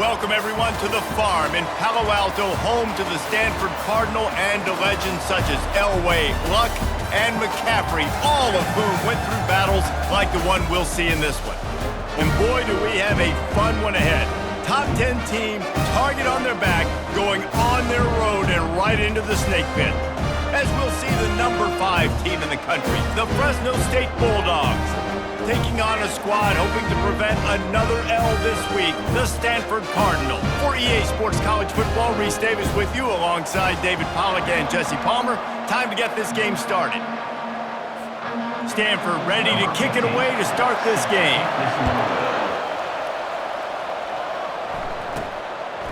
Welcome, everyone, to the farm in Palo Alto, home to the Stanford Cardinal and to legends such as Elway, Luck, and McCaffrey, all of whom went through battles like the one we'll see in this one. And boy, do we have a fun one ahead. Top 10 team, target on their back, going on their road and right into the snake pit. As we'll see the number 5 team in the country, the Fresno State Bulldogs, taking on a squad hoping to prevent another L this week, the Stanford Cardinal. For EA Sports College Football, Reese Davis with you alongside David Pollack and Jesse Palmer. Time to get this game started. Stanford ready to kick it away to start this game.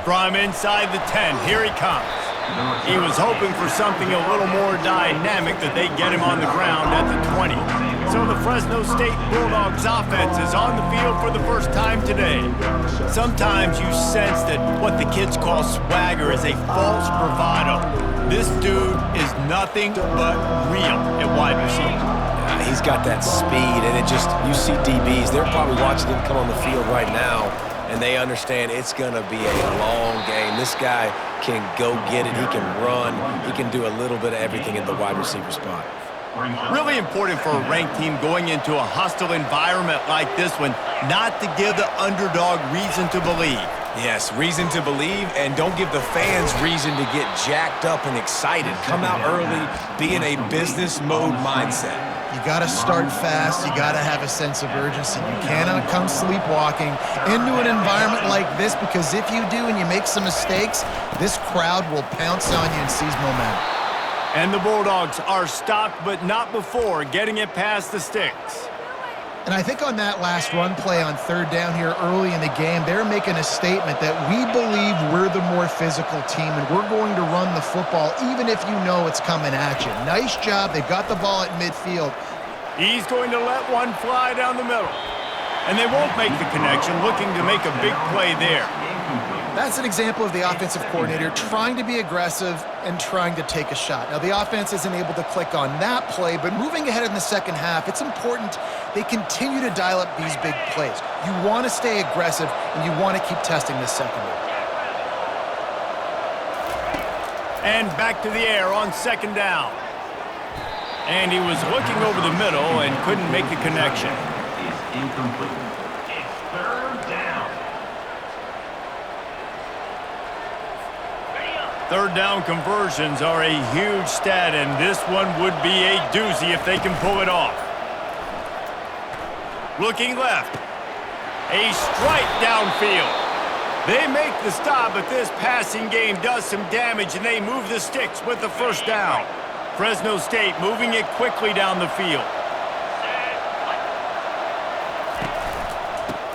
From inside the 10, here he comes. He was hoping for something a little more dynamic, that they get him on the ground at the 20. So the Fresno State Bulldogs offense is on the field for the first time today. Sometimes you sense that what the kids call swagger is a false bravado. This dude is nothing but real at wide receiver. He's got that speed, and you see DBs, they're probably watching him come on the field right now, and they understand it's going to be a long game. This guy can go get it. He can run. He can do a little bit of everything at the wide receiver spot. Really important for a ranked team going into a hostile environment like this one, not to give the underdog reason to believe. Yes, reason to believe, and don't give the fans reason to get jacked up and excited. Come out early, be in a business mode mindset. You got to start fast. You got to have a sense of urgency. You cannot come sleepwalking into an environment like this, because if you do and you make some mistakes, this crowd will pounce on you and seize momentum. And the Bulldogs are stopped, but not before getting it past the sticks. And I think on that last run play on third down here early in the game, they're making a statement that we believe we're the more physical team and we're going to run the football even if you know it's coming at you. Nice job. They've got the ball at midfield. He's going to let one fly down the middle. And they won't make the connection, looking to make a big play there. That's an example of the offensive coordinator trying to be aggressive and trying to take a shot. Now, the offense isn't able to click on that play, but moving ahead in the second half, it's important they continue to dial up these big plays. You want to stay aggressive, and you want to keep testing this secondary. And back to the air on second down. And he was looking over the middle and couldn't make the connection. Is incomplete. It's third down. Third down conversions are a huge stat, and this one would be a doozy if they can pull it off. Looking left. A strike downfield. They make the stop, but this passing game does some damage, and they move the sticks with the first down. Fresno State moving it quickly down the field.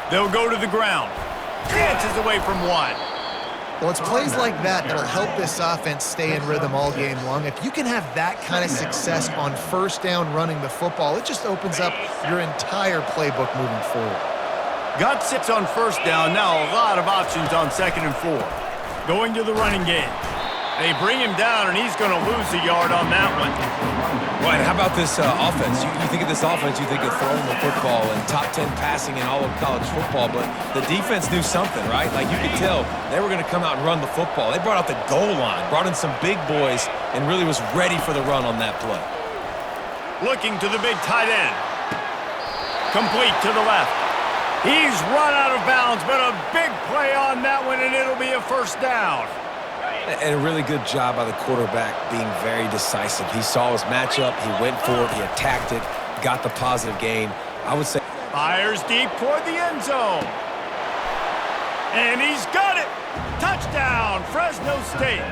They'll go to the ground. Chances away from one. Well, it's plays like that that'll help this offense stay in rhythm all game long. If you can have that kind of success on first down running the football, it just opens up your entire playbook moving forward. Got 6 on first down. Now a lot of options on second and 4. Going to the running game. They bring him down, and he's going to lose a yard on that one. Well, and how about this offense? You think of this offense, you think of throwing the football and top 10 passing in all of college football, but the defense knew something, right? Like, you could tell they were going to come out and run the football. They brought out the goal line, brought in some big boys, and really was ready for the run on that play. Looking to the big tight end. Complete to the left. He's run out of bounds, but a big play on that one, and it'll be a first down. And a really good job by the quarterback being very decisive. He saw his matchup, he went for it, he attacked it, got the positive gain. I would say fires deep toward the end zone. And he's got it. Touchdown, Fresno State.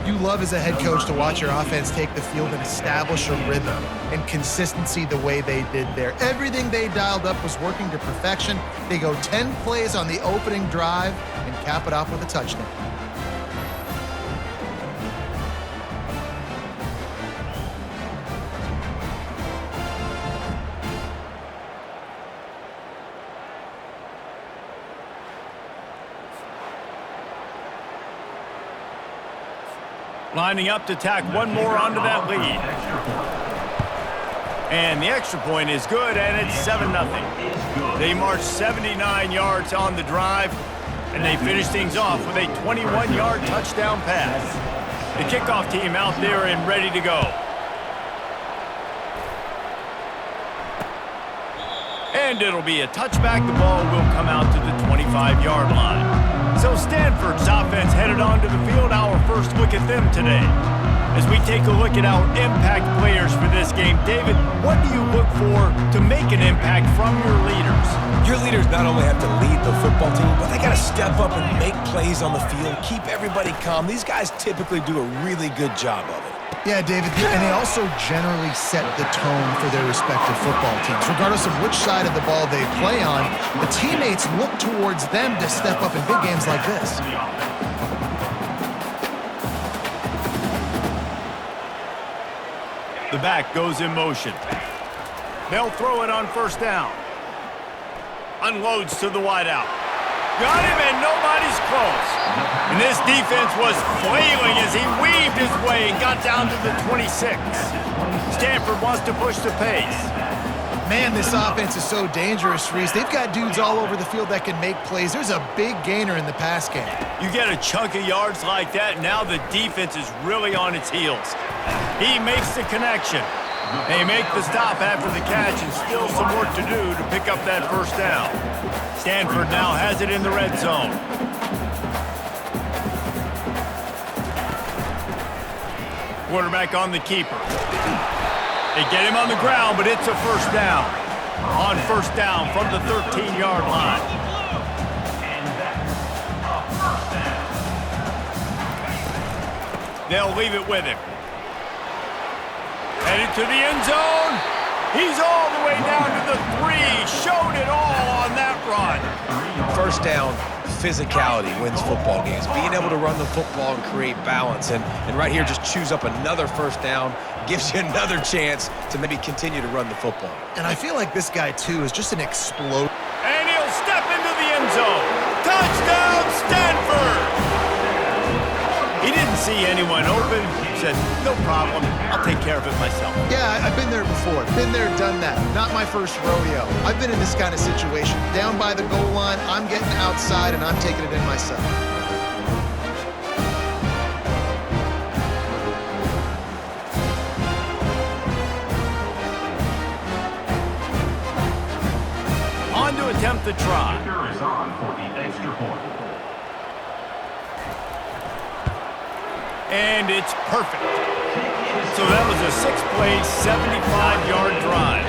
You love as a head coach to watch your offense take the field and establish a rhythm and consistency the way they did there. Everything they dialed up was working to perfection. They go 10 plays on the opening drive and cap it off with a touchdown. Lining up to tack one more onto that lead. And the extra point is good, and it's 7-0. They march 79 yards on the drive. And they finish things off with a 21-yard touchdown pass. The kickoff team out there and ready to go. And it'll be a touchback. The ball will come out to the 25-yard line. So Stanford's offense headed onto the field. Our first look at them today. As we take a look at our impact players for this game, David, what do you look for to make an impact from your leaders? Your leaders not only have to lead the football team, but they got to step up and make plays on the field, keep everybody calm. These guys typically do a really good job of it. Yeah, David, and they also generally set the tone for their respective football teams. Regardless of which side of the ball they play on, the teammates look towards them to step up in big games like this. The back goes in motion. They'll throw it on first down. Unloads to the wideout. Got him, and nobody's close. And this defense was flailing as he weaved his way and got down to the 26. Stanford wants to push the pace. Man, this offense is so dangerous, Reese. They've got dudes all over the field that can make plays. There's a big gainer in the pass game. You get a chunk of yards like that, now the defense is really on its heels. He makes the connection. They make the stop after the catch, and still some work to do to pick up that first down. Stanford now has it in the red zone. Quarterback on the keeper. They get him on the ground, but it's a first down. On first down from the 13-yard line. They'll leave it with him. Headed to the end zone. He's all the way down to the 3. Showed it all on that run. First down, physicality wins football games. Being able to run the football and create balance. And right here, just choose up another first down. Gives you another chance to maybe continue to run the football. And I feel like this guy, too, is just an explosion. And he'll step into the end zone. Touchdown, Stanford! He didn't see anyone open. He said, no problem. I'll take care of it myself. Yeah, I've been there before. Been there, done that. Not my first rodeo. I've been in this kind of situation. Down by the goal line, I'm getting outside, and I'm taking it in myself. On to attempt the try. Kicker is on for the extra point. And it's perfect. So that was a 6-play, 75-yard drive.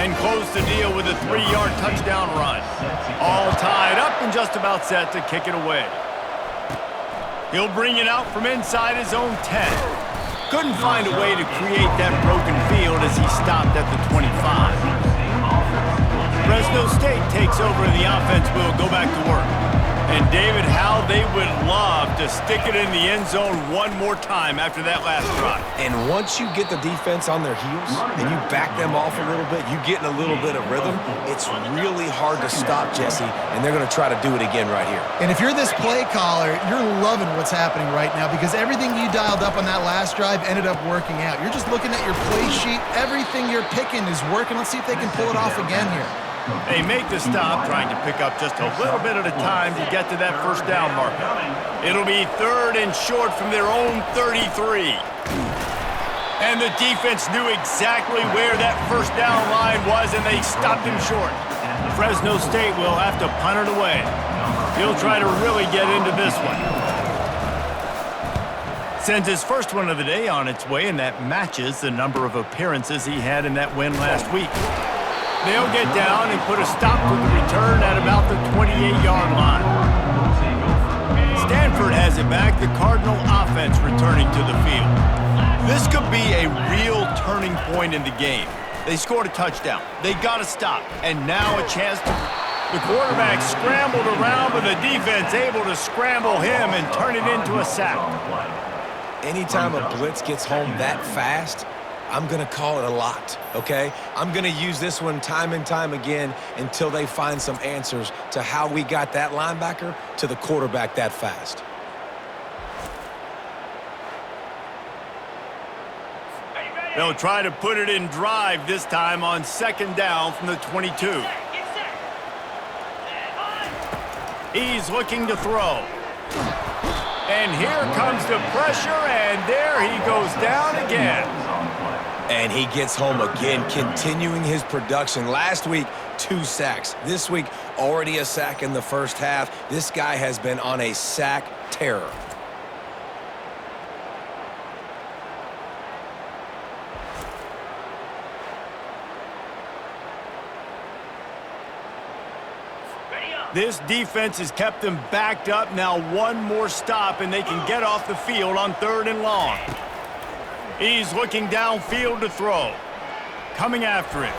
And close the deal with a 3-yard touchdown run. All tied up and just about set to kick it away. He'll bring it out from inside his own 10. Couldn't find a way to create that broken field as he stopped at the 25. Fresno State takes over and the offense will go back to work. And David, how they would love to stick it in the end zone one more time after that last drive. And once you get the defense on their heels and you back them off a little bit, you get in a little bit of rhythm, it's really hard to stop, Jesse, and they're going to try to do it again right here. And if you're this play caller, you're loving what's happening right now because everything you dialed up on that last drive ended up working out. You're just looking at your play sheet. Everything you're picking is working. Let's see if they can pull it off again here. They make the stop, trying to pick up just a little bit at a time to get to that first down marker. It'll be 3rd and short from their own 33. And the defense knew exactly where that first down line was, and they stopped him short. Fresno State will have to punt it away. He'll try to really get into this one. Sends his first one of the day on its way, and that matches the number of appearances he had in that win last week. They'll get down and put a stop to the return at about the 28-yard line. Stanford has it back, the Cardinal offense returning to the field. This could be a real turning point in the game. They scored a touchdown. They got a stop, and now a chance to... The quarterback scrambled around, but the defense able to scramble him and turn it into a sack. Anytime a blitz gets home that fast, I'm going to call it a lot, okay? I'm going to use this one time and time again until they find some answers to how we got that linebacker to the quarterback that fast. They'll try to put it in drive this time on 2nd down from the 22. He's looking to throw. And here comes the pressure, and there he goes down again. And he gets home again, continuing his production. Last week, 2 sacks. This week, already a sack in the first half. This guy has been on a sack terror. This defense has kept them backed up. Now one more stop, and they can get off the field on 3rd and long. He's looking downfield to throw. Coming after it.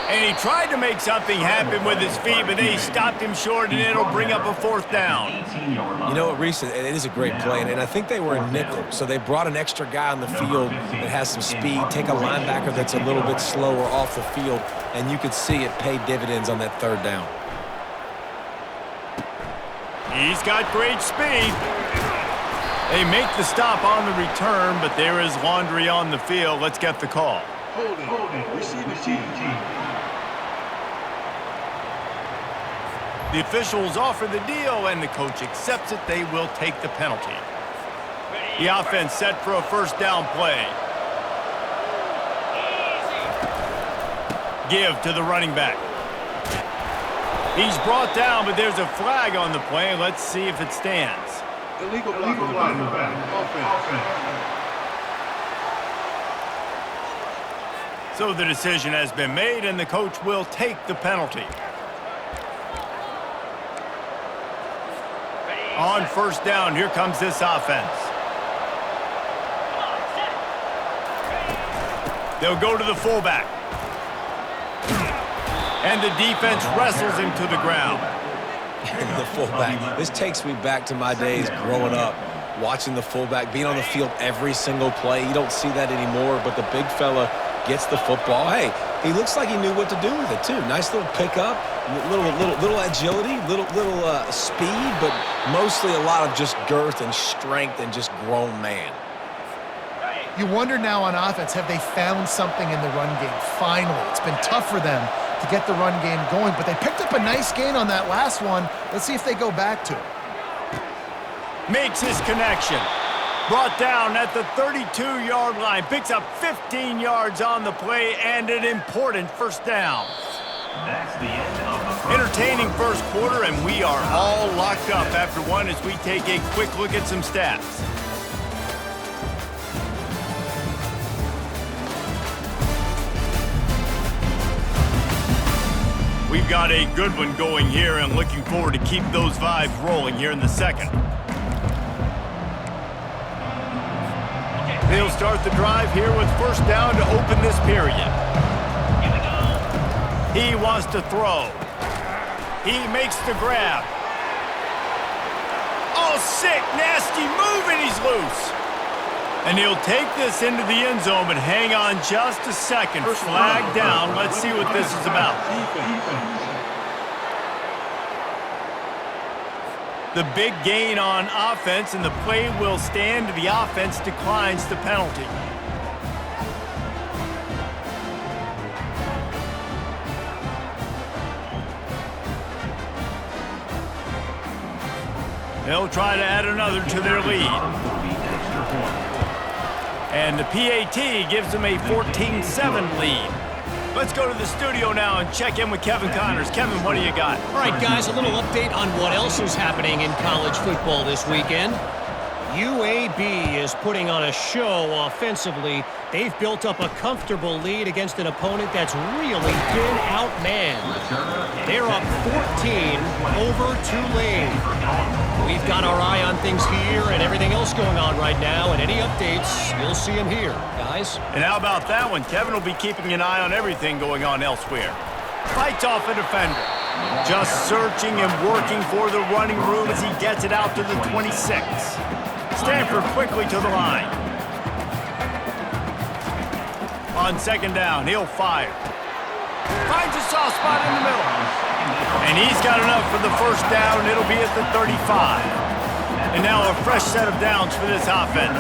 And he tried to make something happen with his feet, but they stopped him short, and it'll bring up a 4th down. You know what, Reese, it is a great play, and I think they were in nickel, so they brought an extra guy on the field that has some speed, take a linebacker that's a little bit slower off the field, and you could see it pay dividends on that 3rd down. He's got great speed. They make the stop on the return, but there is laundry on the field. Let's get the call. Holding. Receive the team. The officials offer the deal, and the coach accepts it. They will take the penalty. The offense set for a 1st down play. Give to the running back. He's brought down, but there's a flag on the play. Let's see if it stands. Illegal block in the back. Offense. So the decision has been made, and the coach will take the penalty. On 1st down, here comes this offense. They'll go to the fullback. And the defense wrestles him to the ground. The fullback. This takes me back to my days growing up, watching the fullback, being on the field every single play. You don't see that anymore, but the big fella gets the football. Hey, he looks like he knew what to do with it, too. Nice little pickup, little agility, little speed, but mostly a lot of just girth and strength and just grown man. You wonder now on offense, have they found something in the run game? Finally, it's been tough for them to get the run game going, but they picked up a nice gain on that last one. Let's see if they go back to it. Makes his connection. Brought down at the 32-yard line. Picks up 15 yards on the play and an important 1st down. That's the end of the Entertaining 1st quarter, and we are all locked up after one as we take a quick look at some stats. We've got a good one going here, and looking forward to keep those vibes rolling here in the 2nd. They'll start the drive here with 1st down to open this period. He wants to throw. He makes the grab. Oh, sick, nasty move, and he's loose. And he'll take this into the end zone, but hang on just a second. Flag down. Let's see what this is about. The big gain on offense, and the play will stand. The offense declines the penalty. They'll try to add another to their lead. And the PAT gives them a 14-7 lead. Let's go to the studio now and check in with Kevin Connors. Kevin, what do you got? All right, guys, a little update on what else is happening in college football this weekend. UAB is putting on a show offensively. They've built up a comfortable lead against an opponent that's really been outmanned. They're up 14 over Tulane. We've got our eye on things here and everything else going on right now, and any updates, you'll see them here, guys. And how about that one? Kevin will be keeping an eye on everything going on elsewhere. Fights off a defender. Just searching and working for the running room as he gets it out to the 26. Stanford quickly to the line. On 2nd down, he'll fire. Finds a soft spot in the middle. And he's got enough for the 1st down. It'll be at the 35. And now a fresh set of downs for this offense.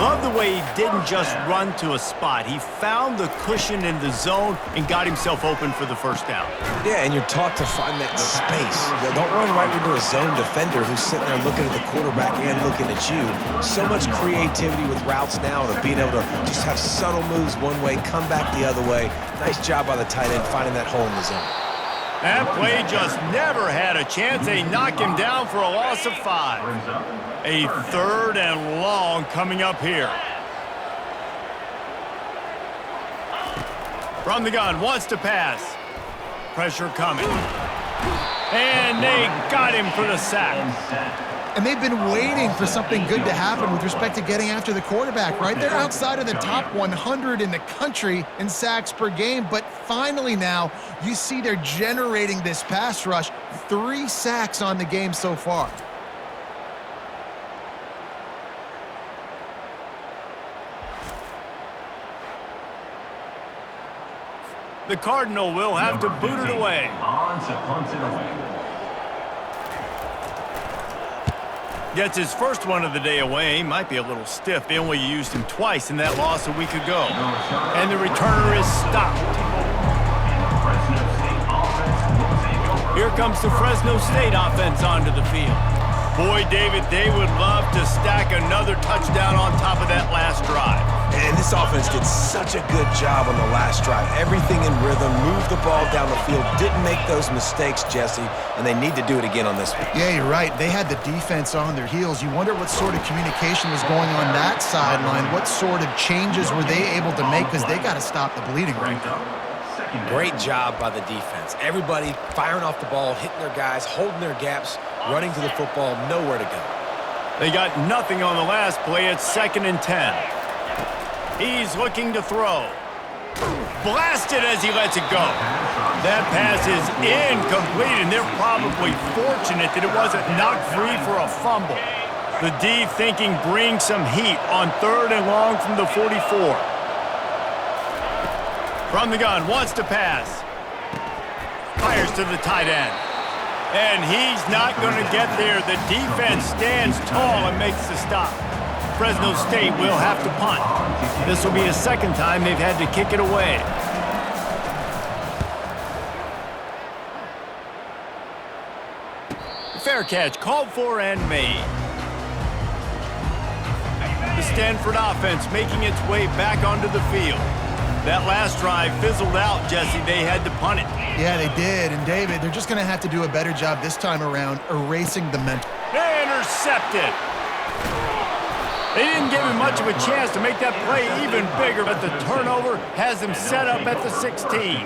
Love the way he didn't just run to a spot. He found the cushion in the zone and got himself open for the first down. Yeah, and you're taught to find that space. Don't run right into a zone defender who's sitting there looking at the quarterback and looking at you. So much creativity with routes now to being able to just have subtle moves one way, come back the other way. Nice job by the tight end finding that hole in the zone. That play just never had a chance. They knock him down for a loss of 5. A 3rd and long coming up here. From the gun, wants to pass. Pressure coming. And they got him for the sack. And they've been waiting for something good to happen with respect to getting after the quarterback, right? They're outside of the top 100 in the country in sacks per game, but finally now you see they're generating this pass rush. 3 sacks on the game so far. The Cardinal will have to boot it away. On to punt it away. Gets his first one of the day away. Might be a little stiff. They only used him twice in that loss a week ago. And the returner is stopped. Here comes the Fresno State offense onto the field. Boy, David, they would love to stack another touchdown on top of that last drive. And this offense did such a good job on the last drive. Everything in rhythm, moved the ball down the field, didn't make those mistakes, Jesse, and they need to do it again on this one. Yeah, you're right. They had the defense on their heels. You wonder what sort of communication was going on that sideline. What sort of changes were they able to make, because they got to stop the bleeding right now. Great job by the defense. Everybody firing off the ball, hitting their guys, holding their gaps, running to the football, nowhere to go. They got nothing on the last play. It's 2nd and 10. He's looking to throw. Blasted as he lets it go. That pass is incomplete, and they're probably fortunate that it wasn't knocked free for a fumble. The D thinking bring some heat on 3rd and long from the 44. From the gun, wants to pass. Fires to the tight end. And he's not going to get there. The defense stands tall and makes the stop. Fresno State will have to punt. This will be the 2nd time they've had to kick it away. Fair catch called for and made. The Stanford offense making its way back onto the field. That last drive fizzled out, Jesse. They had to punt it. Yeah, they did. And, David, they're just going to have to do a better job this time around erasing the mental. Intercepted. They didn't give him much of a chance to make that play even bigger, but the turnover has him set up at the 16.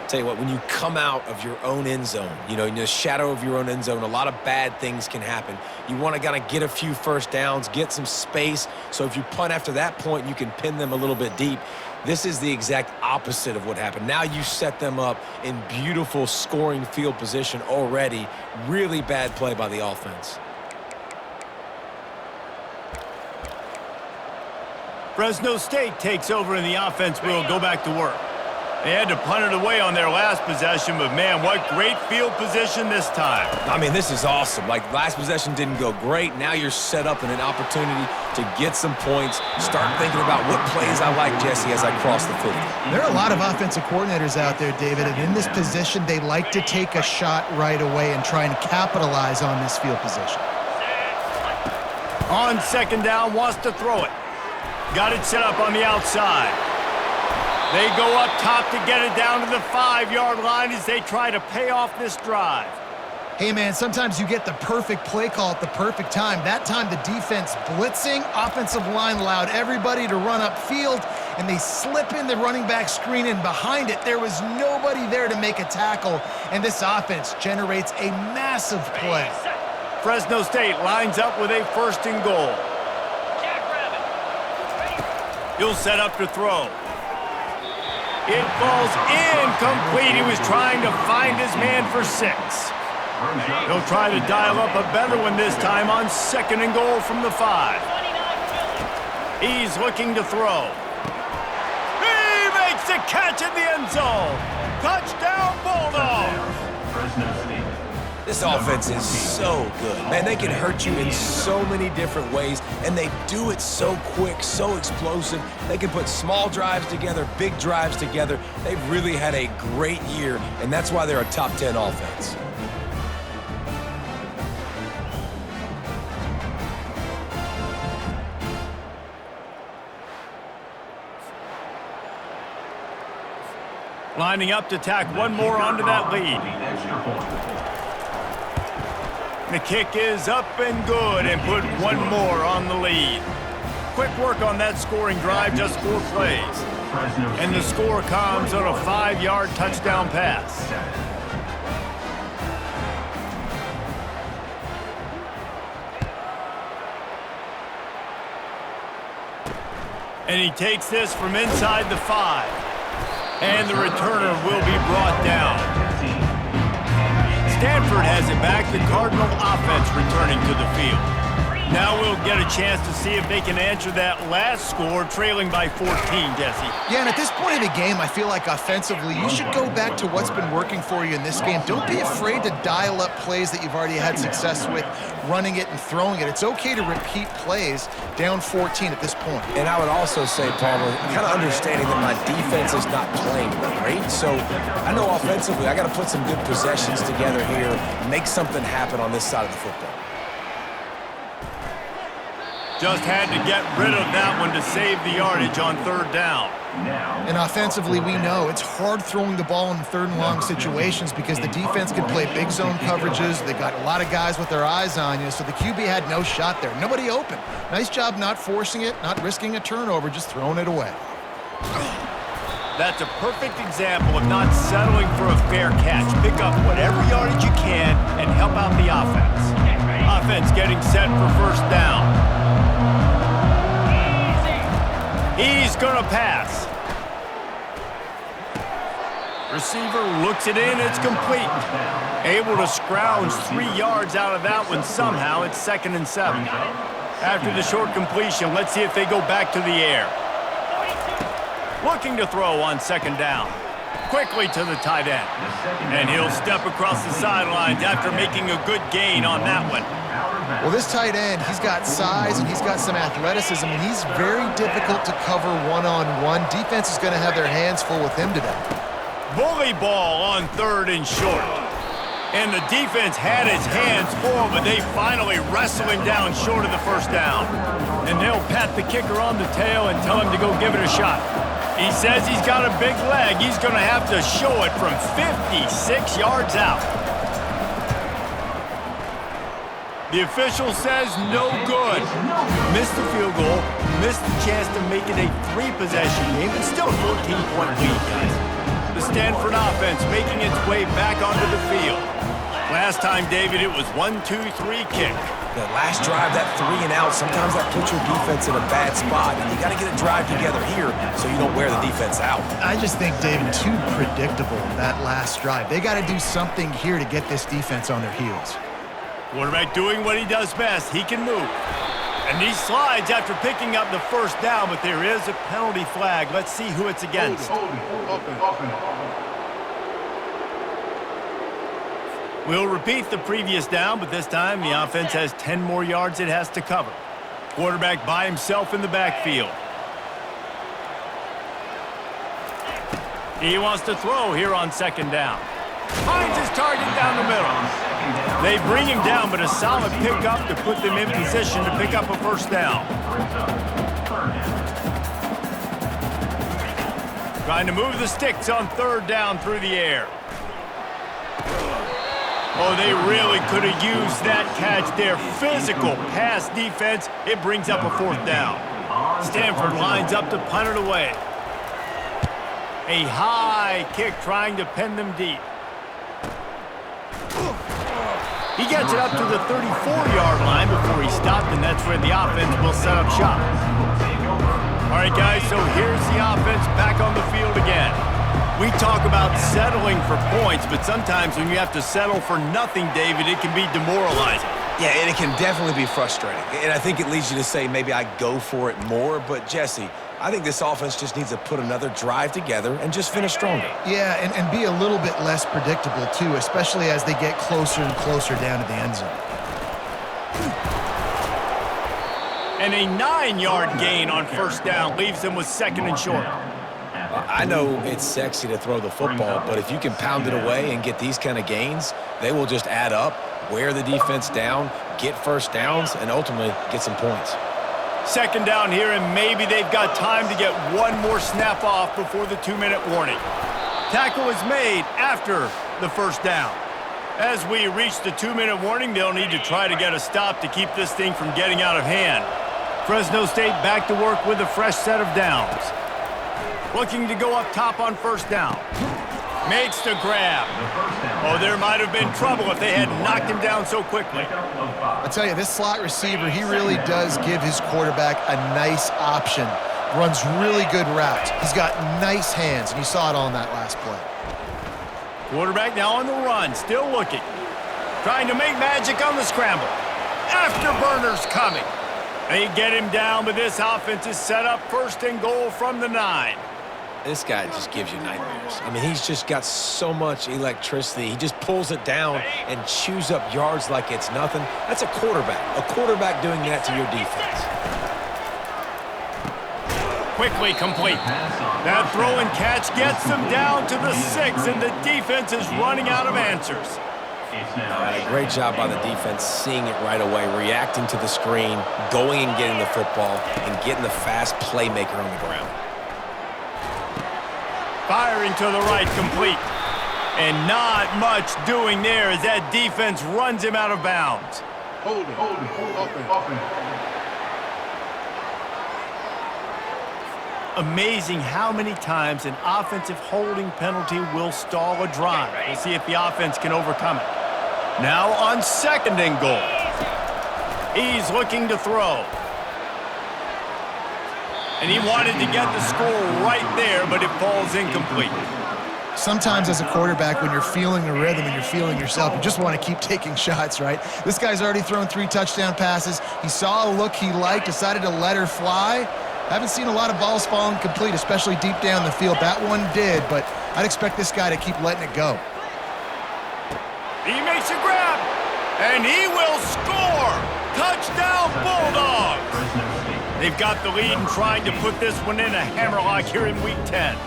Tell you what, when you come out of your own end zone, in the shadow of your own end zone, a lot of bad things can happen. You want to kind of get a few first downs, get some space, so if you punt after that point, you can pin them a little bit deep. This is the exact opposite of what happened. Now you set them up in beautiful scoring field position already. Really bad play by the offense. Fresno State takes over and the offense will go back to work. They had to punt it away on their last possession, but man, what great field position this time. I mean, this is awesome. Like, last possession didn't go great. Now you're set up in an opportunity to get some points. Start thinking about what plays I like, Jesse, as I cross the 50. There are a lot of offensive coordinators out there, David, and in this position, they like to take a shot right away and try and capitalize on this field position. On 2nd down, wants to throw it. Got it set up on the outside. They go up top to get it down to the 5-yard line as they try to pay off this drive. Hey, man, sometimes you get the perfect play call at the perfect time. That time, the defense blitzing, offensive line allowed everybody to run upfield, and they slip in the running back screen, and behind it, there was nobody there to make a tackle, and this offense generates a massive play. Fresno State lines up with a 1st and goal. He'll set up to throw. It falls incomplete. He was trying to find his man for 6. He'll try to dial up a better one this time on 2nd and goal from the 5. He's looking to throw. He makes the catch in the end zone. Touchdown, Bulldogs. This offense is so good. Man, they can hurt you in so many different ways, and they do it so quick, so explosive. They can put small drives together, big drives together. They've really had a great year, and that's why they're a top 10 offense. Lining up to tack one more onto that lead. The kick is up and good and put one more on the lead. Quick work on that scoring drive, just 4 plays. And the score comes on a 5-yard touchdown pass. And he takes this from inside the 5. And the returner will be brought down. Stanford has it back, the Cardinal offense returning to the field. Now we'll get a chance to see if they can answer that last score, trailing by 14, Jesse. Yeah, and at this point in the game, I feel like offensively, you should go back to what's been working for you in this game. Don't be afraid to dial up plays that you've already had success with, running it and throwing it. It's okay to repeat plays down 14 at this point. And I would also say, Palmer, kind of understanding that my defense is not playing great, so I know offensively I got to put some good possessions together here, make something happen on this side of the football. Just had to get rid of that one to save the yardage on 3rd down. And offensively, we know it's hard throwing the ball in 3rd and long situations because the defense can play big zone coverages. They got a lot of guys with their eyes on you, so the QB had no shot there. Nobody open. Nice job not forcing it, not risking a turnover, just throwing it away. That's a perfect example of not settling for a fair catch. Pick up whatever yardage you can and help out the offense. Offense getting set for 1st down. He's gonna pass. Receiver looks it in, it's complete. Able to scrounge 3 yards out of that one somehow. It's 2nd and 7. After the short completion, let's see if they go back to the air. Looking to throw on 2nd down. Quickly to the tight end. And he'll step across the sidelines after making a good gain on that one. Well, this tight end, he's got size and he's got some athleticism, and he's very difficult to cover one-on-one. Defense is going to have their hands full with him today. Bully ball on 3rd and short. And the defense had his hands full, but they finally wrestle him down short of the 1st down. And they'll pat the kicker on the tail and tell him to go give it a shot. He says he's got a big leg. He's going to have to show it from 56 yards out. The official says no good. Missed the field goal, missed the chance to make it a 3-possession game, and still a 14-point lead, guys. The Stanford offense making its way back onto the field. Last time, David, it was 1-2-3 kick. The last drive, that 3 and out, sometimes that puts your defense in a bad spot, and you got to get a drive together here so you don't wear the defense out. I just think, David, too predictable, that last drive. They got to do something here to get this defense on their heels. Quarterback doing what he does best. He can move. And he slides after picking up the 1st down, but there is a penalty flag. Let's see who it's against. We'll repeat the previous down, but this time the offense has 10 more yards it has to cover. Quarterback by himself in the backfield. He wants to throw here on 2nd down. Finds his target down the middle. They bring him down, but a solid pickup to put them in position to pick up a 1st down. Trying to move the sticks on 3rd down through the air. Oh, they really could have used that catch there. Physical pass defense. It brings up a 4th down. Stanford lines up to punt it away. A high kick trying to pin them deep. He gets it up to the 34-yard line before he stopped, and that's where the offense will set up shop. All right, guys, so here's the offense back on the field again. We talk about settling for points, but sometimes when you have to settle for nothing, David, it can be demoralizing. Yeah, and it can definitely be frustrating. And I think it leads you to say maybe I go for it more. But, Jesse, I think this offense just needs to put another drive together and just finish stronger. Yeah, and be a little bit less predictable, too, especially as they get closer and closer down to the end zone. And a 9-yard gain on first down leaves them with 2nd and short. I know it's sexy to throw the football, but if you can pound it away and get these kind of gains, they will just add up, wear the defense down, get first downs, and ultimately get some points. 2nd down here, and maybe they've got time to get one more snap off before the 2-minute warning. Tackle is made after the first down. As we reach the 2-minute warning, they'll need to try to get a stop to keep this thing from getting out of hand. Fresno State back to work with a fresh set of downs. Looking to go up top on first down. Makes the grab. Oh, there might have been trouble if they had knocked him down so quickly. I tell you, this slot receiver, he really does give his quarterback a nice option. Runs really good routes. He's got nice hands, and you saw it on that last play. Quarterback now on the run, still looking. Trying to make magic on the scramble. Afterburners coming. They get him down, but this offense is set up 1st and goal from the 9. This guy just gives you nightmares. I mean, he's just got so much electricity. He just pulls it down and chews up yards like it's nothing. That's a quarterback. A quarterback doing that to your defense. Quickly complete. That throw and catch gets them down to the 6, and the defense is running out of answers. A great job by the defense, seeing it right away, reacting to the screen, going and getting the football, and getting the fast playmaker on the ground. Firing to the right, complete. And not much doing there as that defense runs him out of bounds. Hold it. Amazing how many times an offensive holding penalty will stall a drive. We'll see if the offense can overcome it. Now on 2nd and goal. He's looking to throw. And he wanted to get the score right there, but it falls incomplete. Sometimes as a quarterback, when you're feeling the rhythm and you're feeling yourself, you just want to keep taking shots, right? This guy's already thrown 3 touchdown passes. He saw a look he liked, decided to let her fly. Haven't seen a lot of balls falling complete, especially deep down the field. That one did, but I'd expect this guy to keep letting it go. He makes a grab, and he will score! Touchdown, Bulldogs! They've got the lead and trying to put this one in a hammerlock here in Week 10.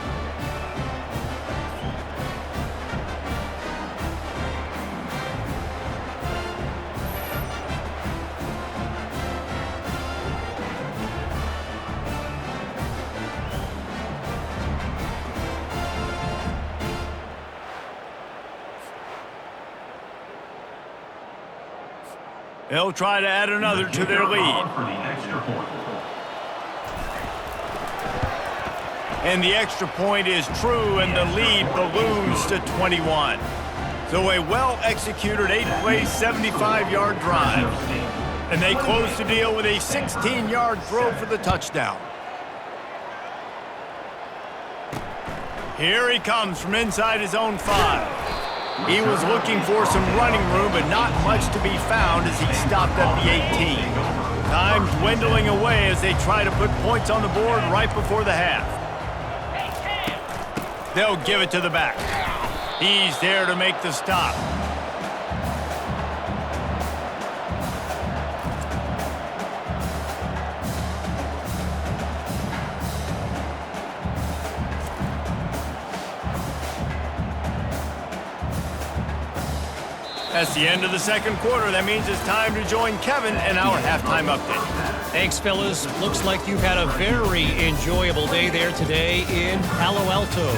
They'll try to add another to their lead. And the extra point is true, and the lead balloons to 21. So a well-executed 8-play, 75-yard drive. And they close the deal with a 16-yard throw for the touchdown. Here he comes from inside his own 5. He was looking for some running room, but not much to be found as he stopped at the 18. Time dwindling away as they try to put points on the board right before the half. They'll give it to the back. He's there to make the stop. That's the end of the 2nd quarter. That means it's time to join Kevin in our halftime update. Thanks, fellas. Looks like you've had a very enjoyable day there today in Palo Alto.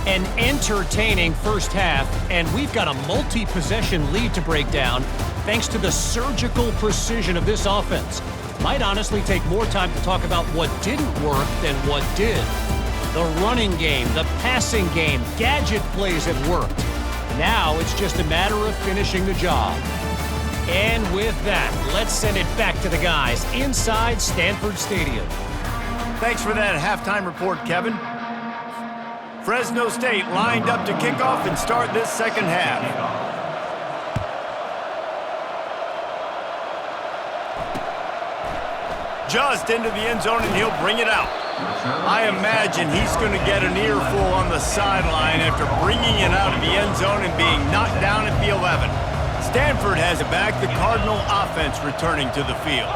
An entertaining first half, and we've got a multi-possession lead to break down thanks to the surgical precision of this offense. Might honestly take more time to talk about what didn't work than what did. The running game, the passing game, gadget plays have worked. Now it's just a matter of finishing the job. And with that, let's send it back to the guys inside Stanford Stadium. Thanks for that halftime report, Kevin. Fresno State lined up to kick off and start this 2nd half. Just into the end zone, and he'll bring it out. I imagine he's going to get an earful on the sideline after bringing it out of the end zone and being knocked down at the 11. Stanford has it back, the Cardinal offense returning to the field.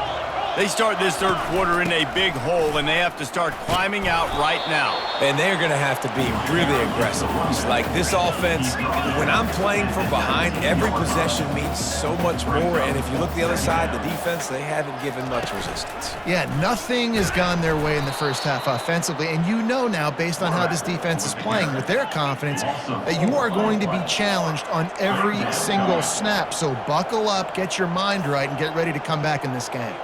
They start this third quarter in a big hole, and they have to start climbing out right now. And they're going to have to be really aggressive. It's like this offense, when I'm playing from behind, every possession means so much more. And if you look the other side, the defense, they haven't given much resistance. Yeah, nothing has gone their way in the first half offensively. And you know now, based on how this defense is playing with their confidence, that you are going to be challenged on every single snap. So buckle up, get your mind right, and get ready to come back in this game.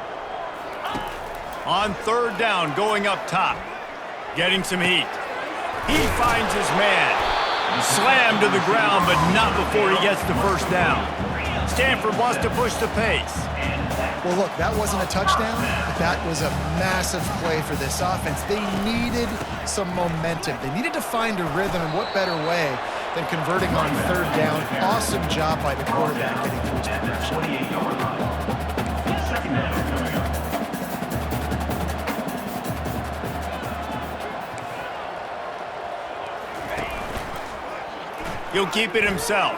On third down, going up top. Getting some heat. He finds his man. Slammed to the ground, but not before he gets the first down. Stanford wants to push the pace. Well, look, that wasn't a touchdown, but that was a massive play for this offense. They needed some momentum. They needed to find a rhythm, and what better way than converting on third down. Awesome job by the quarterback getting through his progression. 28-yard line. Second down coming up. He'll keep it himself.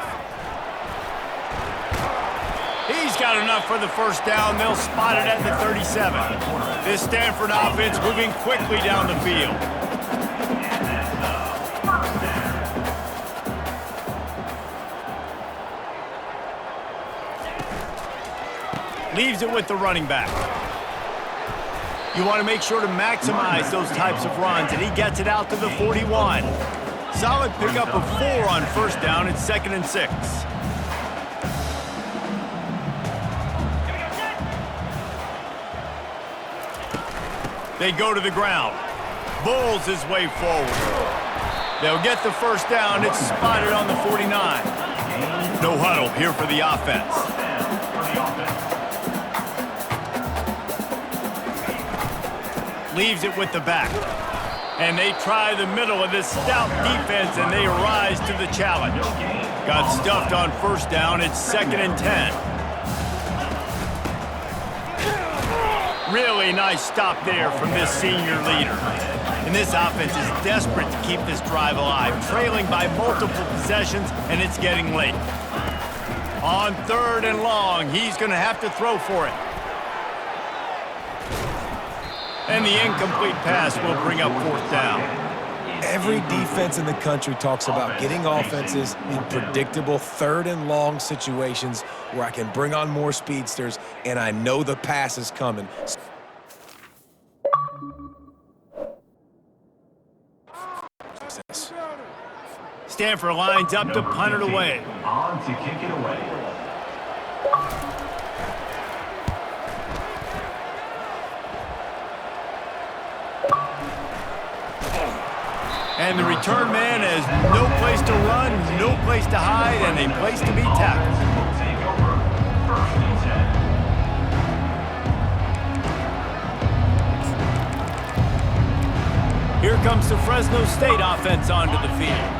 He's got enough for the first down. They'll spot it at the 37. This Stanford offense moving quickly down the field. Leaves it with the running back. You want to make sure to maximize those types of runs, and he gets it out to the 41. Solid pickup of 4 on first down. It's 2nd and 6. They go to the ground. Bulls his way forward. They'll get the first down. It's spotted on the 49. No huddle here for the offense. Leaves it with the back. And they try the middle of this stout defense, and they rise to the challenge. Got stuffed on first down. It's 2nd and 10. Really nice stop there from this senior leader. And this offense is desperate to keep this drive alive, trailing by multiple possessions, and it's getting late. On third and long, he's going to have to throw for it. And the incomplete pass will bring up fourth down. Every defense in the country talks about getting offenses in predictable third and long situations where I can bring on more speedsters and I know the pass is coming. Stanford lines up to punt it away. On to kick it away. And the return man has no place to run, no place to hide, and a place to be tackled. Take over. 1st and 10. Here comes the Fresno State offense onto the field.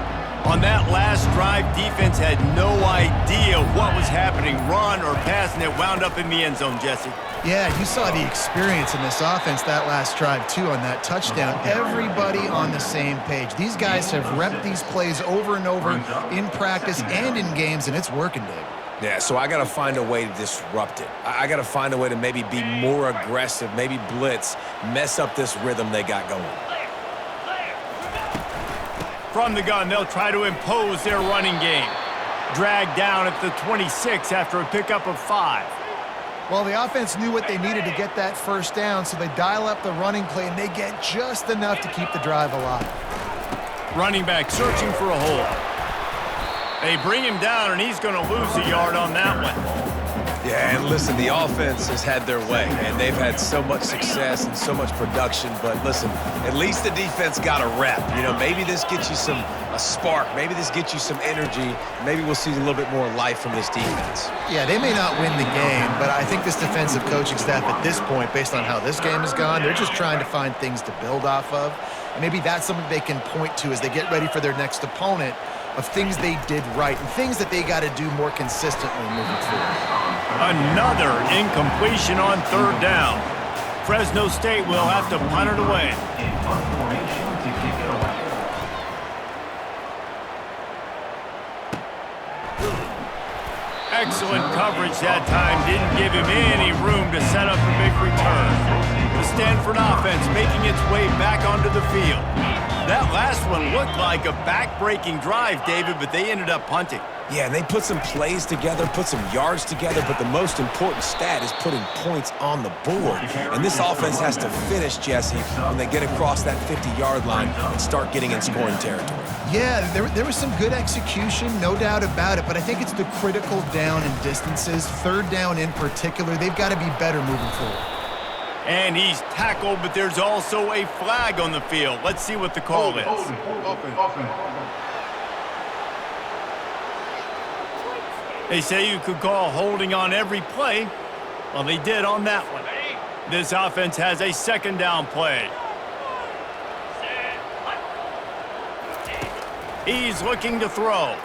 On that last drive, defense had no idea what was happening, run or pass, and it wound up in the end zone, Jesse. Yeah, you saw the experience in this offense that last drive, too, on that touchdown. Everybody on the same page. These guys have repped these plays over and over in practice and in games, and it's working, Dave. Yeah, so I got to find a way to disrupt it. I got to find a way to maybe be more aggressive, maybe blitz, mess up this rhythm they got going. From the gun, they'll try to impose their running game. Dragged down at the 26 after a pickup of 5. Well, the offense knew what they needed to get that first down, so they dial up the running play, and they get just enough to keep the drive alive. Running back searching for a hole. They bring him down, and he's going to lose a yard on that one. Yeah, and listen, the offense has had their way, and they've had so much success and so much production. But listen, at least the defense got a rep. You know, maybe this gets you a spark. Maybe this gets you some energy. Maybe we'll see a little bit more life from this defense. Yeah, they may not win the game, but I think this defensive coaching staff at this point, based on how this game has gone, they're just trying to find things to build off of. And maybe that's something they can point to as they get ready for their next opponent, of things they did right and things that they got to do more consistently moving forward. Another incompletion on third down. Fresno State will have to punt it away. In punt formation to kick it away. Excellent coverage that time. Didn't give him any room to set up a big return. The Stanford offense making its way back onto the field. That last one looked like a back-breaking drive, David, but they ended up punting. Yeah, and they put some plays together, put some yards together, but the most important stat is putting points on the board. And this offense has to finish, Jesse, when they get across that 50-yard line and start getting in scoring territory. Yeah, there was some good execution, no doubt about it, but I think it's the critical down and distances, third down in particular. They've got to be better moving forward. And he's tackled, but there's also a flag on the field. Let's see what the call is. They say you could call holding on every play. Well, they did on that one. This offense has a second down play. He's looking to throw.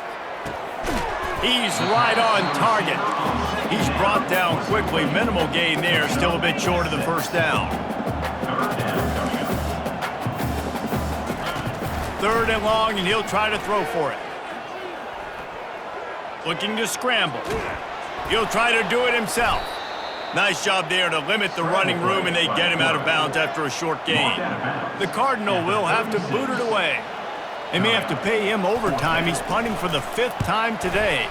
He's right on target. He's brought down quickly. Minimal gain there. Still a bit short of the first down. Third and long, and he'll try to throw for it. Looking to scramble. He'll try to do it himself. Nice job there to limit the running room, and they get him out of bounds after a short gain. The Cardinal will have to boot it away. They may have to pay him overtime. He's punting for the 5th time today.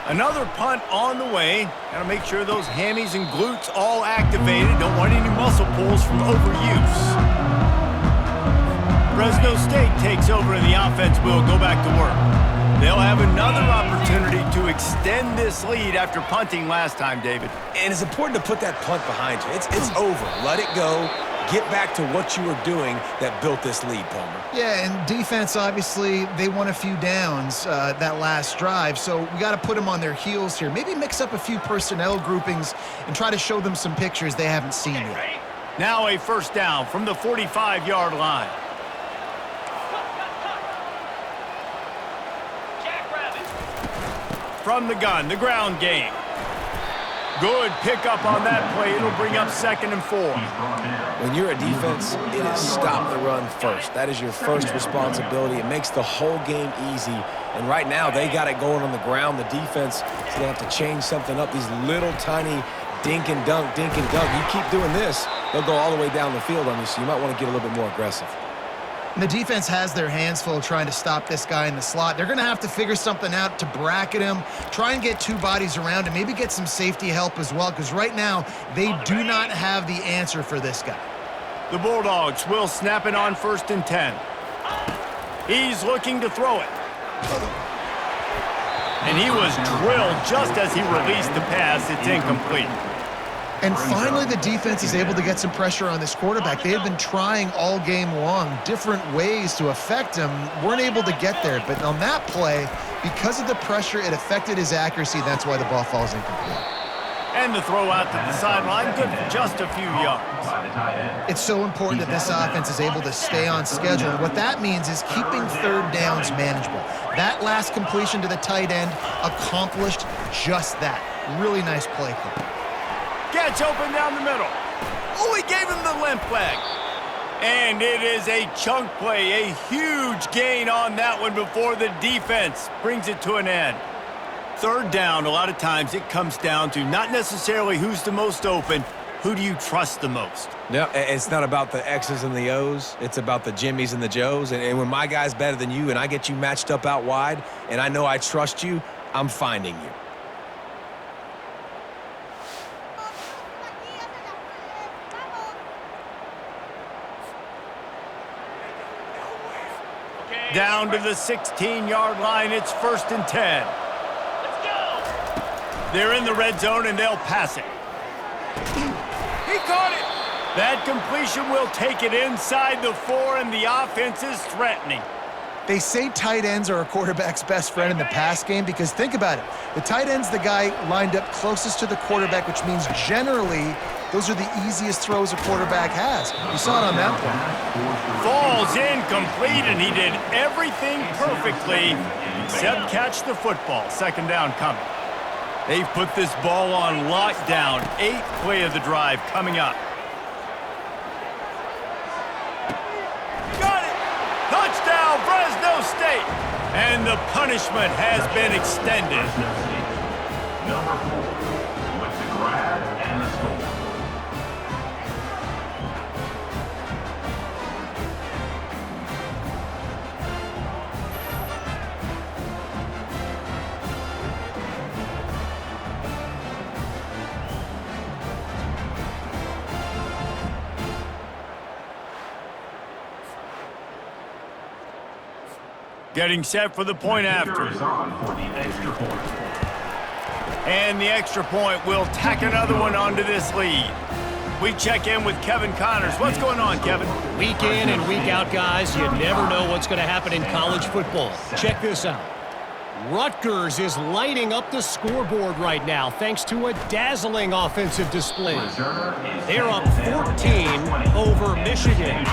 Another punt on the way. Got to make sure those hammies and glutes all activated. Don't want any muscle pulls from overuse. Fresno State takes over and the offense will go back to work. They'll have another opportunity to extend this lead after punting last time, David. And it's important to put that punt behind you. It's over. Let it go. Get back to what you were doing that built this lead, Palmer. Yeah, and defense, obviously, they won a few downs that last drive, so we got to put them on their heels here. Maybe mix up a few personnel groupings and try to show them some pictures they haven't seen yet. Now a first down from the 45-yard line. From the gun, the ground game. Good pickup on that play. It'll bring up 2nd and 4. When you're a defense, it is stop the run first. That is your first responsibility. It makes the whole game easy. And right now, they got it going on the ground. The defense is going to have to change something up. These little tiny dink and dunk, dink and dunk. You keep doing this, they'll go all the way down the field on you, so you might want to get a little bit more aggressive. And the defense has their hands full trying to stop this guy in the slot. They're going to have to figure something out to bracket him, try and get 2 bodies around him, maybe get some safety help as well, because right now they do not have the answer for this guy. The Bulldogs will snap it on 1st and 10. He's looking to throw it. And he was drilled just as he released the pass. It's incomplete. And finally, the defense is able to get some pressure on this quarterback. They have been trying all game long different ways to affect him. Weren't able to get there. But on that play, because of the pressure, it affected his accuracy. That's why the ball falls incomplete. And the throw out to the sideline, good for just a few yards. It's so important that this offense is able to stay on schedule. And what that means is keeping third downs manageable. That last completion to the tight end accomplished just that. Really nice play call. Gets open down the middle. Oh, he gave him the limp leg. And it is a chunk play, a huge gain on that one before the defense brings it to an end. Third down, a lot of times it comes down to not necessarily who's the most open, who do you trust the most? No, it's not about the X's and the O's. It's about the Jimmys and the Joes. And when my guy's better than you and I get you matched up out wide and I know I trust you, I'm finding you. Down to the 16-yard line, it's 1st and 10. Let's go! They're in the red zone, and they'll pass it. He caught it! That completion will take it inside the 4, and the offense is threatening. They say tight ends are a quarterback's best friend in the pass game because think about it. The tight end's the guy lined up closest to the quarterback, which means generally those are the easiest throws a quarterback has. You saw it on that play. Falls incomplete, and he did everything perfectly except catch the football. 2nd down coming. They've put this ball on lockdown. 8th play of the drive coming up. State. And the punishment has been extended. Fresno State. Number 4 with the grab and the score. Getting set for the point after. Is on for the extra point. And the extra point will tack another one onto this lead. We check in with Kevin Connors. What's going on, Kevin? Week in and week out, guys, you never know what's going to happen in college football. Check this out. Rutgers is lighting up the scoreboard right now thanks to a dazzling offensive display. They're up 14 over Michigan.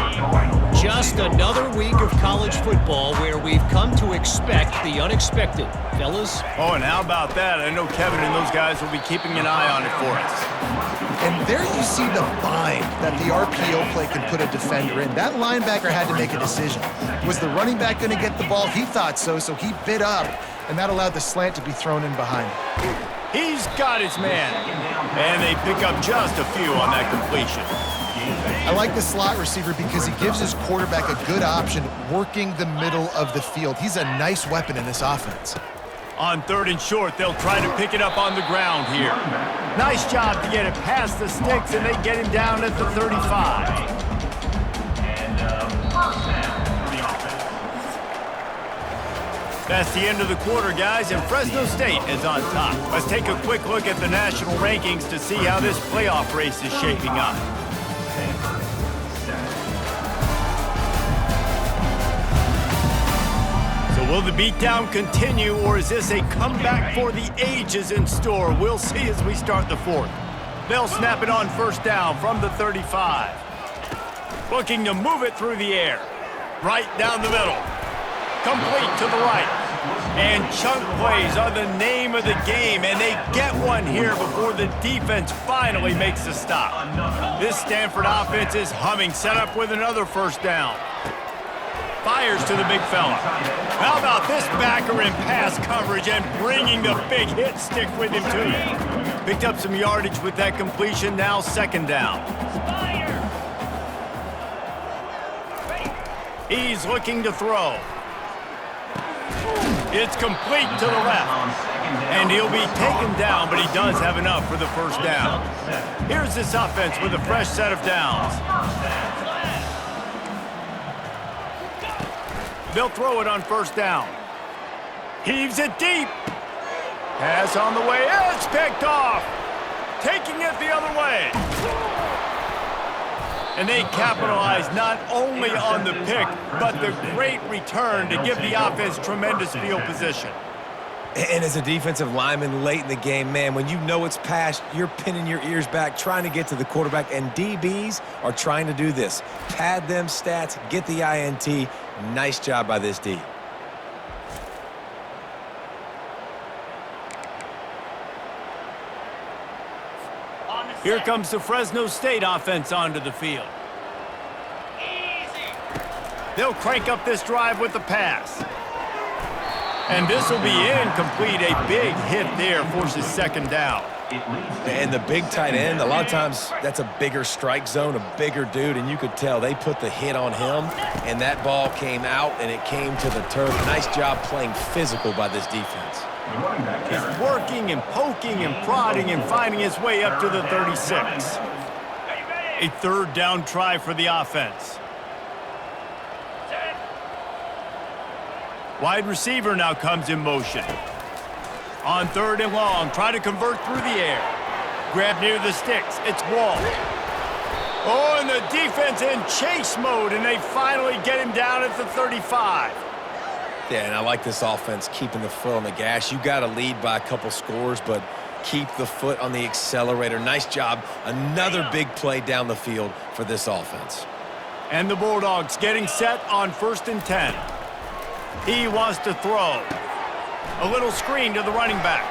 Just another week of college football where we've come to expect the unexpected. Fellas? Oh, and how about that? I know Kevin and those guys will be keeping an eye on it for us. And there you see the bind that the RPO play can put a defender in. That linebacker had to make a decision. Was the running back going to get the ball? He thought so he bid up, and that allowed the slant to be thrown in behind. He's got his man. And they pick up just a few on that completion. I like the slot receiver because he gives his quarterback a good option working the middle of the field. He's a nice weapon in this offense. On 3rd and short, they'll try to pick it up on the ground here. Nice job to get it past the sticks, and they get him down at the 35. And first down for the offense. That's the end of the quarter, guys, and Fresno State is on top. Let's take a quick look at the national rankings to see how this playoff race is shaping up. Stanford, 7. So will the beatdown continue, or is this a comeback for the ages in store? We'll see as we start the 4th. They'll snap it on 1st down from the 35. Looking to move it through the air. Right down the middle. Complete to the right. And chunk plays are the name of the game, and they get one here before the defense finally makes a stop. This Stanford offense is humming, set up with another 1st down. Fires to the big fella. How about this backer in pass coverage and bringing the big hit stick with him too? Picked up some yardage with that completion, now 2nd down. He's looking to throw. It's complete to the left. And he'll be taken down, but he does have enough for the 1st down. Here's this offense with a fresh set of downs. They'll throw it on 1st down. Heaves it deep. Pass on the way. It's picked off. Taking it the other way. And they capitalize not only on the pick, but the great return to give the offense tremendous field position. And as a defensive lineman late in the game, man, when you know it's passed, you're pinning your ears back, trying to get to the quarterback, and DBs are trying to do this. Pad them stats, get the INT. Nice job by this D. Here comes the Fresno State offense onto the field. They'll crank up this drive with the pass. And this will be incomplete. A big hit there forces 2nd down. And the big tight end, a lot of times that's a bigger strike zone, a bigger dude, and you could tell they put the hit on him, and that ball came out, and it came to the turf. Nice job playing physical by this defense. He's working and poking and prodding and finding his way up to the 36. A 3rd down try for the offense. Wide receiver now comes in motion. On 3rd and long, try to convert through the air. Grab near the sticks. It's Wall. Oh, and the defense in chase mode, and they finally get him down at the 35. Yeah, and I like this offense keeping the foot on the gas. You got to lead by a couple scores, but keep the foot on the accelerator. Nice job. Another big play down the field for this offense. And the Bulldogs getting set on 1st and 10. He wants to throw. A little screen to the running back.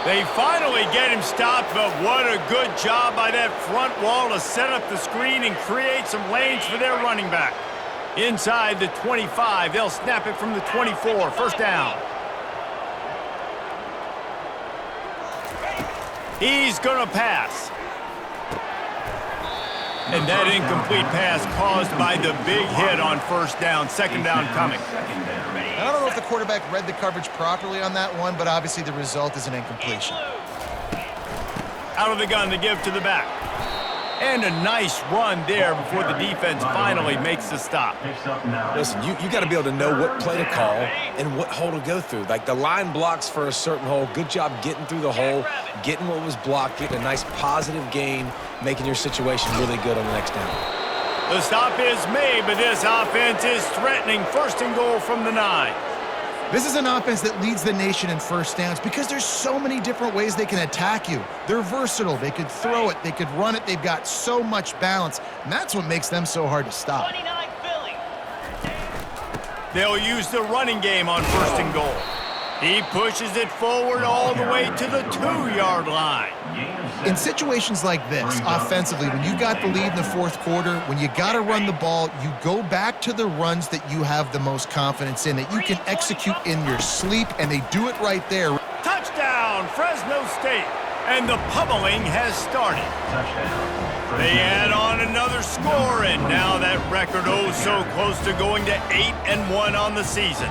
They finally get him stopped, but what a good job by that front wall to set up the screen and create some lanes for their running back. Inside the 25, they'll snap it from the 24. First down. He's going to pass. And that incomplete pass caused by the big hit on first down. Second down coming. I don't know if the quarterback read the coverage properly on that one, but obviously the result is an incompletion. Out of the gun to give to the back. And a nice run there before the defense finally makes the stop. Listen, you got to be able to know what play to call and what hole to go through. Like the line blocks for a certain hole. Good job getting through the hole, getting what was blocked, getting a nice positive gain, making your situation really good on the next down. The stop is made, but this offense is threatening. First and goal from the 9. This is an offense that leads the nation in first downs because there's so many different ways they can attack you. They're versatile. They could throw it. They could run it. They've got so much balance, and that's what makes them so hard to stop. They'll use the running game on first and goal. He pushes it forward all the way to the 2-yard line. In situations like this, offensively, when you got the lead in the fourth quarter, when you got to run the ball, you go back to the runs that you have the most confidence in, that you can execute in your sleep, and they do it right there. Touchdown, Fresno State. And the pummeling has started. They add on another score, and now that record so close to going to 8-1 on the season.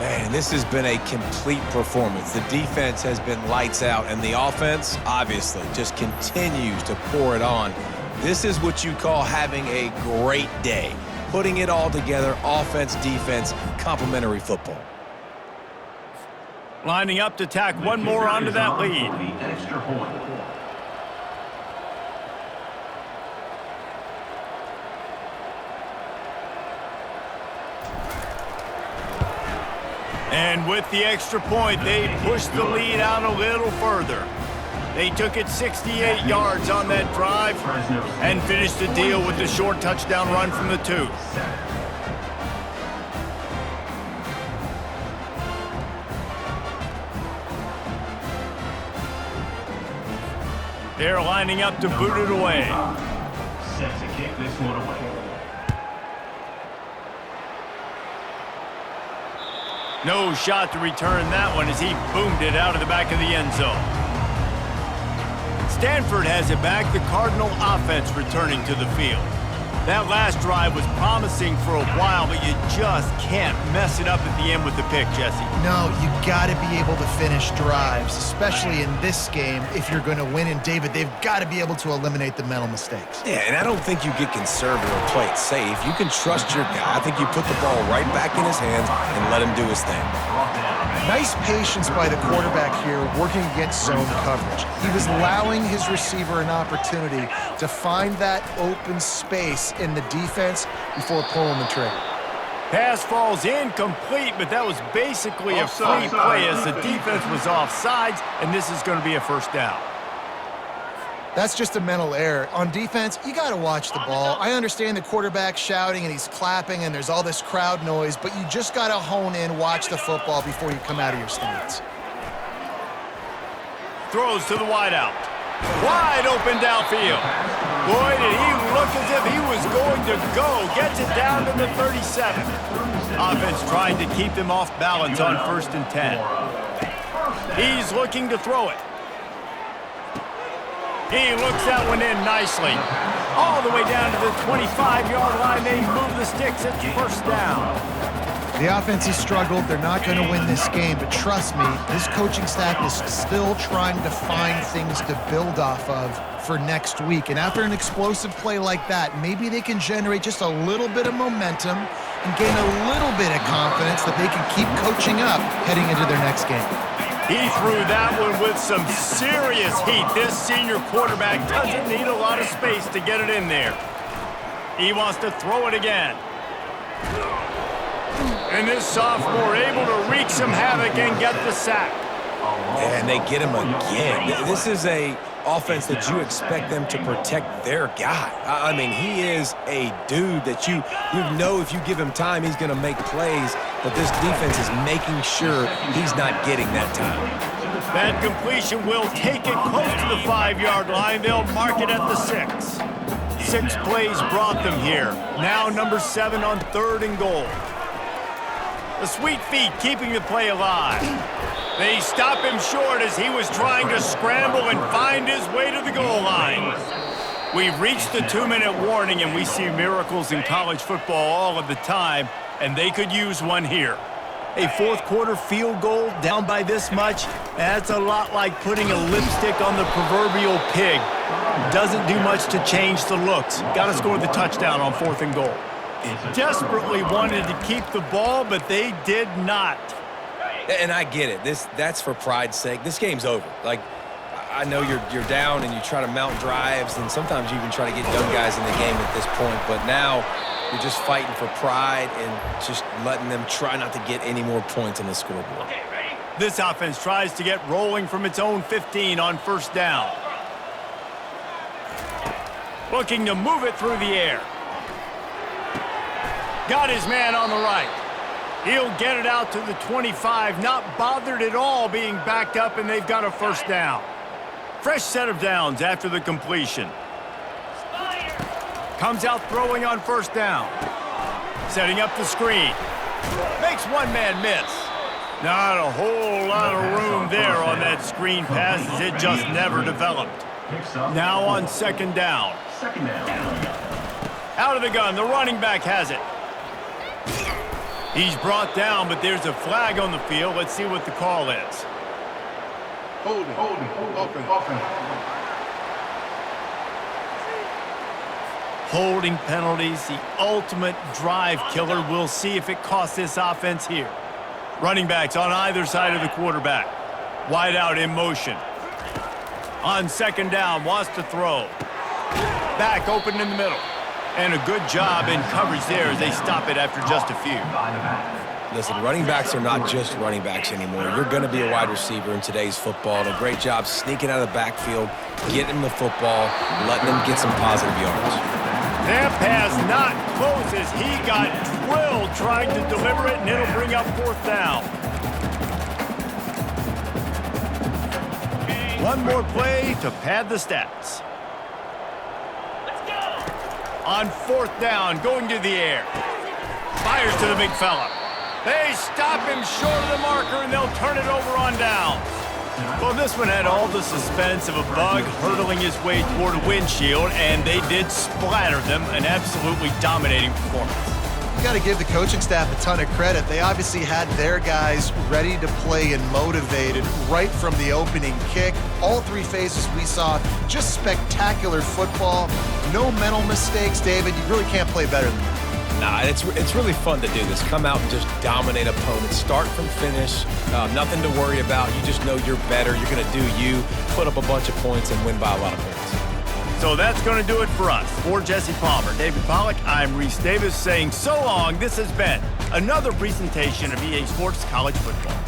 Man, this has been a complete performance. The defense has been lights out, and the offense, obviously, just continues to pour it on. This is what you call having a great day. Putting it all together, offense, defense, complementary football. Lining up to tack one more onto that lead. Extra point. And with the extra point, they pushed the lead out a little further. They took it 68 yards on that drive and finished the deal with the short touchdown run from the 2. They're lining up to boot it away. Set to kick this one away. No shot to return that one as he boomed it out of the back of the end zone. Stanford has it back, the Cardinal offense returning to the field. That last drive was promising for a while, but you just can't mess it up at the end with the pick, Jesse. No, you got to be able to finish drives, especially in this game. If you're going to win, and David, they've got to be able to eliminate the mental mistakes. Yeah, and I don't think you get conservative or play it safe. You can trust your guy. I think you put the ball right back in his hands and let him do his thing. Nice patience by the quarterback here working against zone coverage. He was allowing his receiver an opportunity to find that open space in the defense before pulling the trigger. Pass falls incomplete, but that was basically a free play as the defense was offsides, and this is going to be a first down. That's just a mental error. On defense, you got to watch the ball. I understand the quarterback shouting and he's clapping and there's all this crowd noise, but you just got to hone in, watch the football before you come out of your stance. Throws to the wideout. Wide open downfield. Boy, did he look as if he was going to go. Gets it down to the 37. Offense trying to keep them off balance on 1st and 10. He's looking to throw it. He looks that one in nicely. All the way down to the 25-yard line. They move the sticks at first down. The offense has struggled. They're not going to win this game, but trust me, this coaching staff is still trying to find things to build off of for next week. And after an explosive play like that, maybe they can generate just a little bit of momentum and gain a little bit of confidence that they can keep coaching up heading into their next game. He threw that one with some serious heat. This senior quarterback doesn't need a lot of space to get it in there. He wants to throw it again. And this sophomore able to wreak some havoc and get the sack. And they get him again. This is a offense that you expect them to protect their guy. I mean, he is a dude that you know if you give him time, he's going to make plays, but this defense is making sure he's not getting that time. That completion will take it close to the 5-yard line. They'll mark it at the 6. 6 plays brought them here. Now number 7 on 3rd and goal. The sweet feet keeping the play alive. They stop him short as he was trying to scramble and find his way to the goal line. We've reached the 2-minute warning, and we see miracles in college football all of the time, and they could use one here. A fourth-quarter field goal down by this much, that's a lot like putting a lipstick on the proverbial pig. Doesn't do much to change the looks. Got to score the touchdown on 4th and goal. Desperately wanted to keep the ball, but they did not. And I get it. That's for pride's sake. This game's over. Like, I know you're down and you try to mount drives, and sometimes you even try to get young guys in the game at this point. But now you're just fighting for pride and just letting them try not to get any more points on the scoreboard. This offense tries to get rolling from its own 15 on 1st down. Looking to move it through the air. Got his man on the right. He'll get it out to the 25, not bothered at all being backed up, and they've got a 1st down. Fresh set of downs after the completion. Comes out throwing on 1st down. Setting up the screen. Makes one man miss. Not a whole lot of room there on that screen pass as it just never developed. Now on 2nd down. Out of the gun, the running back has it. He's brought down, but there's a flag on the field. Let's see what the call is. Holding. Holding penalties, the ultimate drive killer. We'll see if it costs this offense here. Running backs on either side of the quarterback. Wide out in motion. On 2nd down, wants to throw. Back open in the middle. And a good job in coverage there as they stop it after just a few. Listen, running backs are not just running backs anymore. You're going to be a wide receiver in today's football. And a great job sneaking out of the backfield, getting the football, letting them get some positive yards. That pass not close as he got drilled trying to deliver it, and it'll bring up 4th down. One more play to pad the stats. On 4th down, going to the air. Fires to the big fella. They stop him short of the marker, and they'll turn it over on down. Well, this one had all the suspense of a bug hurtling his way toward a windshield, and they did splatter them. An absolutely dominating performance. You got to give the coaching staff a ton of credit. They obviously had their guys ready to play and motivated right from the opening kick. All 3 phases we saw, just spectacular football. No mental mistakes, David. You really can't play better than that. Nah, it's really fun to do this. Come out and just dominate opponents. Start from finish. Nothing to worry about. You just know you're better. You're going to do you, put up a bunch of points, and win by a lot of points. So that's going to do it for us. For Jesse Palmer, David Pollack, I'm Reese Davis saying so long. This has been another presentation of EA Sports College Football.